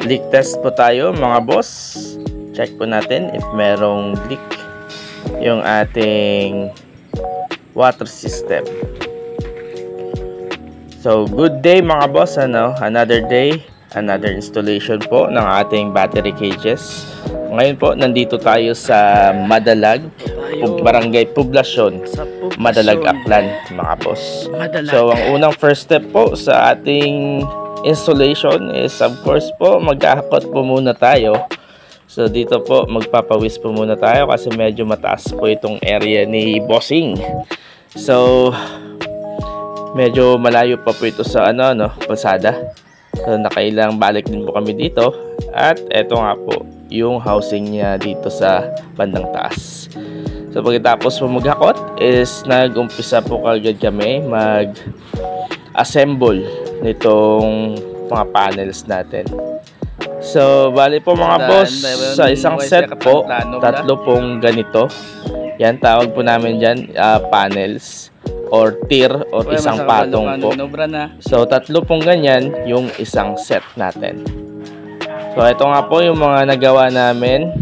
Leak test po tayo mga boss. Check po natin if merong leak yung ating water system. So good day mga boss, another day, another installation po ng ating battery cages. Ngayon po nandito tayo sa Madalag, Barangay Poblasyon, Madalag, Aklan mga boss. So ang unang first step po sa ating installation is of course po maghahakot po muna tayo. So dito po magpapawis po muna tayo kasi medyo mataas po itong area ni Bossing. So medyo malayo pa po ito sa kalsada. So nakailang balik din po kami dito. At eto nga po yung housing niya dito sa bandang taas. So pagkatapos po maghakot is nag-umpisa po kagad kami mag-assemble nitong mga panels natin. So bali po mga boss, sa isang set po tatlo pong ganito. Yan tawag po namin dyan panels or tier or isang patong po. So tatlo pong ganyan yung isang set natin. So ito nga po yung mga nagawa namin.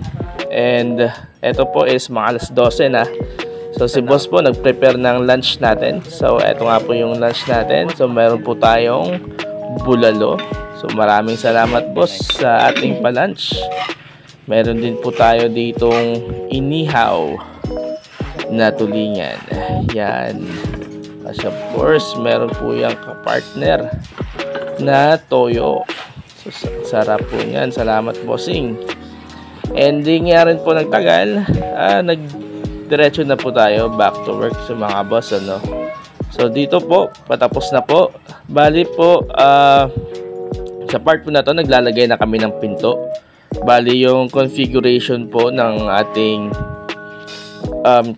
And ito po is mga alas 12 na. So si boss po nag-prepare ng lunch natin. So ito nga po yung lunch natin. So meron po tayong bulalo. So maraming salamat boss sa ating pa-lunch. Meron din po tayo ditong inihaw na tulingan. Yan. As of course, meron po yung kapartner na toyo. So sarap po yan. Salamat bossing. And di nga rin po nagtagal. Diretso na po tayo back to work sa mga boss So dito po patapos na po. Bali po sa part po na to naglalagay na kami ng pinto. Bali yung configuration po ng ating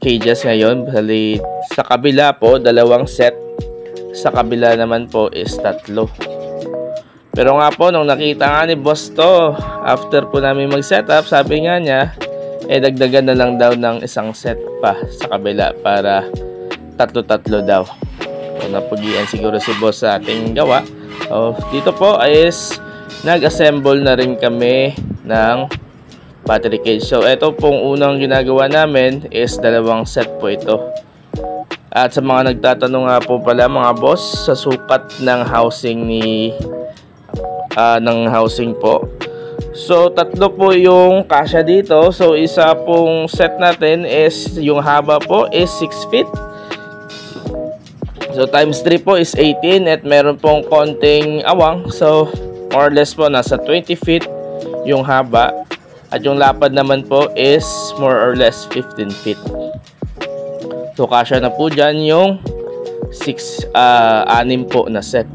cages ngayon. Bali sa kabila po dalawang set. Sa kabila naman po is tatlo. Pero nga po nung nakita nga ni boss to, after po namin mag setup, sabi nga niya dagdagan na lang daw ng isang set pa sa kabila para tatlo daw. So napugian siguro si boss sa ating gawa. So dito po is nag-assemble na rin kami ng battery cage. So ito pong unang ginagawa namin is dalawang set po ito. At sa mga nagtatanong nga po pala mga boss sa sukat ng housing po. So tatlo po yung kasya dito. So isa pong set natin is yung haba po is 6 feet. So times 3 po is 18 at meron pong konting awang. So more or less po nasa 20 feet yung haba. At yung lapad naman po is more or less 15 feet. So kasya na po dyan yung 6 po na set.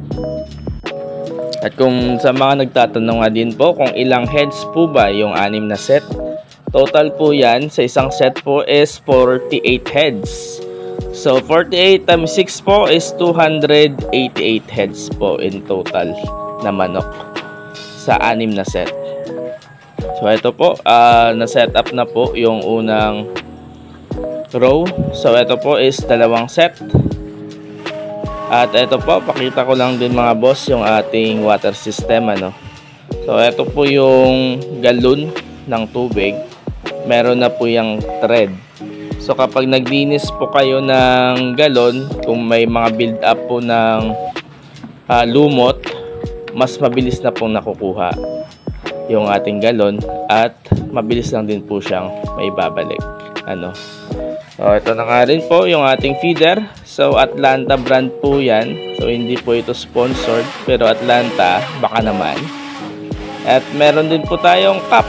At kung sa mga nagtatanong nga din po kung ilang heads po ba yung 6 na set, total po yan sa isang set po is 48 heads. So 48 times 6 po is 288 heads po in total na manok sa 6 na set. So ito po, na-set up na po yung unang row. So ito po is dalawang set. At ito po, pakita ko lang din mga boss yung ating water system So ito po yung galon ng tubig. Meron na po yung thread. So kapag naglinis po kayo ng galon, kung may mga build up po ng lumot, mas mabilis na pong nakukuha yung ating galon at mabilis lang din po siyang may babalik. So ito na nga rin po yung ating feeder. So Atlanta brand po yan. So hindi po ito sponsored, pero Atlanta baka naman. At meron din po tayong cup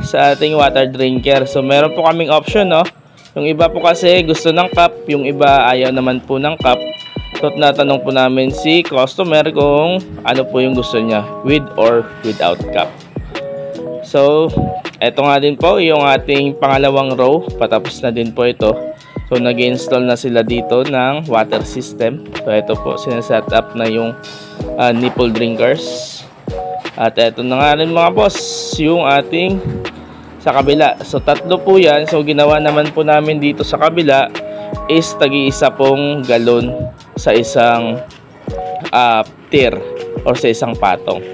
sa ating water drinker. So meron po kaming option Yung iba po kasi gusto ng cup, yung iba ayaw naman po ng cup. So natanong po namin si customer kung ano po yung gusto niya, with or without cup. So eto nga din po yung ating pangalawang row. Patapos na din po ito. So nag-install na sila dito ng water system. So ito po, sineset up na yung nipple drinkers. At ito na nga rin mga boss, yung ating sa kabila. So tatlo po yan. So ginawa naman po namin dito sa kabila is tagi-isa pong galon sa isang tier or sa isang patong.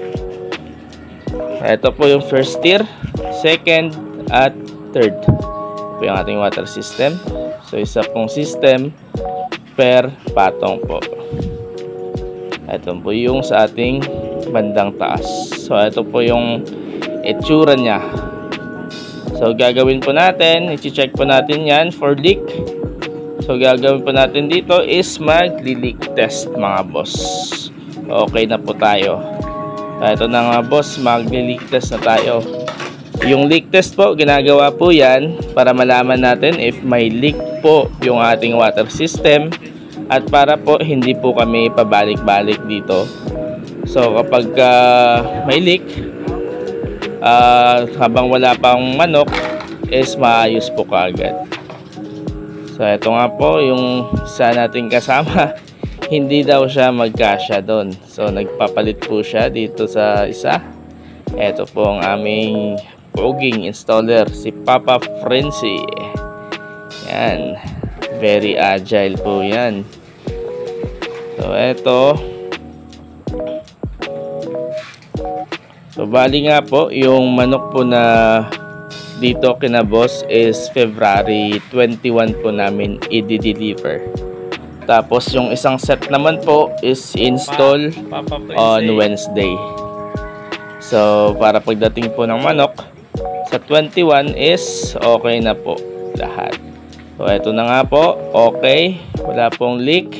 Ito po yung first tier, second, at third. Ito po yung ating water system. So, isa pong system per patong po. Ito po yung sa ating bandang taas. So, ito po yung itsura niya. So, gagawin po natin, i-check po natin yan for leak. So, gagawin po natin dito is mag-leak test mga boss. Okay na po tayo. Ito na nga boss, mag-leak test na tayo. Yung leak test po, ginagawa po yan para malaman natin if may leak po yung ating water system at para po hindi po kami pabalik-balik dito. So, kapag may leak, habang wala pang manok is maayos po kaagad. So ito nga po yung isa nating kasama, hindi daw siya magkasya doon, so nagpapalit po siya dito sa isa. Ito po ang aming poging installer, si Papa Frenzy. Yan, very agile po yan. So ito, so bali nga po yung manok po na dito kina boss is February 21 po namin i-deliver. Tapos yung isang set naman po is install on Wednesday. So para pagdating po ng manok sa 21 is okay na po lahat. So ito na nga po, okay, wala pong leak.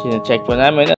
Sine-check po namin.